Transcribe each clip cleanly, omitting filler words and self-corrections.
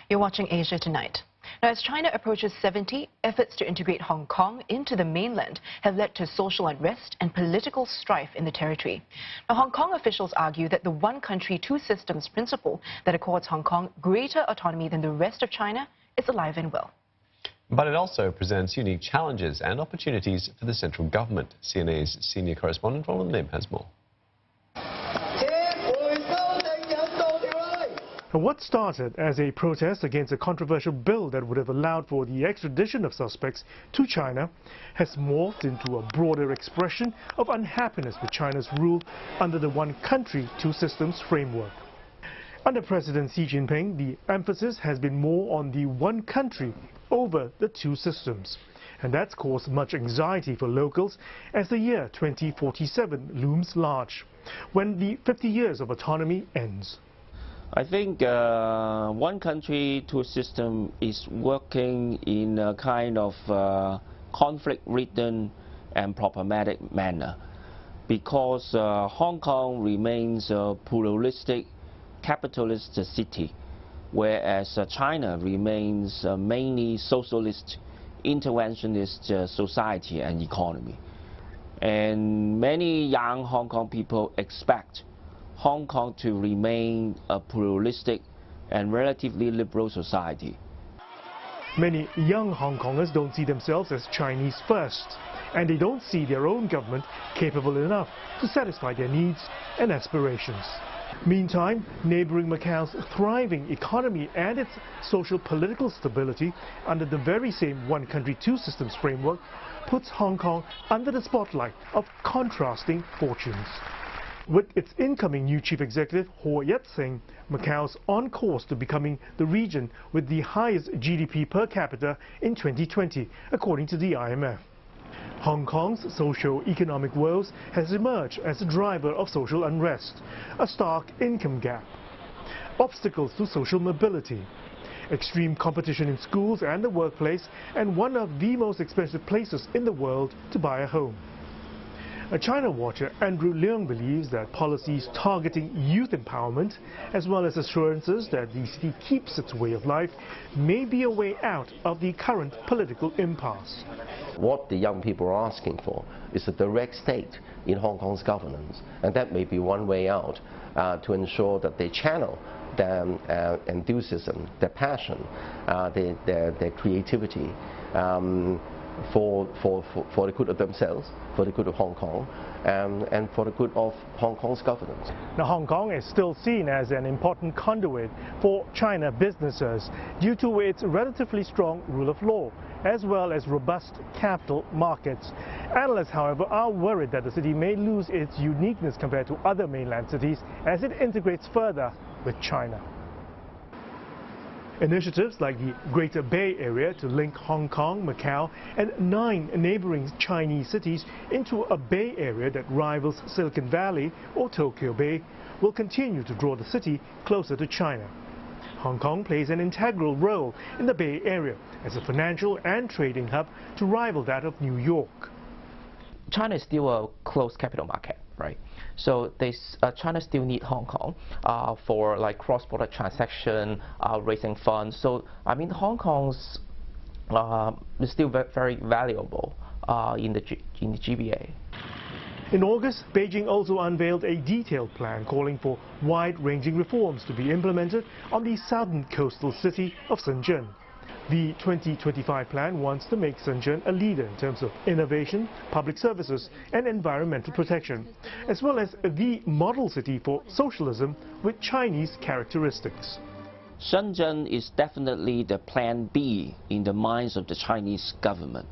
You're watching Asia Tonight. Now, as China approaches 70, efforts to integrate Hong Kong into the mainland have led to social unrest and political strife in the territory. Now, Hong Kong officials argue that the one country, two systems principle that accords Hong Kong greater autonomy than the rest of China is alive and well. But it also presents unique challenges and opportunities for the central government. CNA's senior correspondent Roland Lim has more. What started as a protest against a controversial bill that would have allowed for the extradition of suspects to China has morphed into a broader expression of unhappiness with China's rule under the one country, two systems framework. Under President Xi Jinping, the emphasis has been more on the one country over the two systems. And that's caused much anxiety for locals as the year 2047 looms large, when the 50 years of autonomy ends. I think one country, two system is working in a kind of conflict-ridden and problematic manner because Hong Kong remains a pluralistic capitalist city, whereas China remains a mainly socialist, interventionist society and economy. And many young Hong Kong people expect Hong Kong to remain a pluralistic and relatively liberal society. Many young Hong Kongers don't see themselves as Chinese first, and they don't see their own government capable enough to satisfy their needs and aspirations. Meantime, neighboring Macau's thriving economy and its social-political stability under the very same one country, two systems framework puts Hong Kong under the spotlight of contrasting fortunes. With its incoming new chief executive, Ho Yat-seng, Macau's on course to becoming the region with the highest GDP per capita in 2020, according to the IMF. Hong Kong's socio-economic woes has emerged as a driver of social unrest, a stark income gap, obstacles to social mobility, extreme competition in schools and the workplace, and one of the most expensive places in the world to buy a home. A China watcher, Andrew Leung, believes that policies targeting youth empowerment, as well as assurances that the city keeps its way of life, may be a way out of the current political impasse. What the young people are asking for is a direct stake in Hong Kong's governance, and that may be one way out to ensure that they channel their enthusiasm, their passion, their creativity for the good of themselves, for the good of Hong Kong, and for the good of Hong Kong's governance. Now, Hong Kong is still seen as an important conduit for China businesses due to its relatively strong rule of law, as well as robust capital markets. Analysts, however, are worried that the city may lose its uniqueness compared to other mainland cities as it integrates further with China. Initiatives like the Greater Bay Area to link Hong Kong, Macau, and 9 neighboring Chinese cities into a Bay Area that rivals Silicon Valley or Tokyo Bay will continue to draw the city closer to China. Hong Kong plays an integral role in the Bay Area as a financial and trading hub to rival that of New York. China is still a closed capital market, right? So China still need Hong Kong for like cross-border transaction, raising funds. So I mean, Hong Kong's is still very valuable in the GBA. In August, Beijing also unveiled a detailed plan calling for wide-ranging reforms to be implemented on the southern coastal city of Shenzhen. The 2025 plan wants to make Shenzhen a leader in terms of innovation, public services and environmental protection, as well as the model city for socialism with Chinese characteristics. Shenzhen is definitely the plan B in the minds of the Chinese government.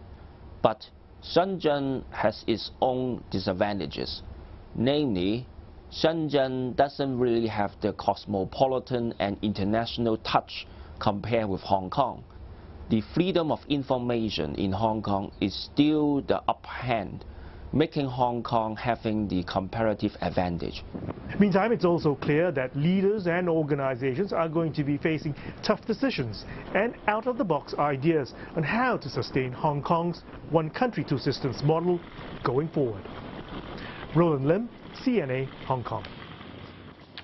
But Shenzhen has its own disadvantages. Namely, Shenzhen doesn't really have the cosmopolitan and international touch compared with Hong Kong. The freedom of information in Hong Kong is still the upper hand, making Hong Kong having the comparative advantage. Meantime, it's also clear that leaders and organizations are going to be facing tough decisions and out-of-the-box ideas on how to sustain Hong Kong's one country, two systems model going forward. Roland Lim, CNA, Hong Kong.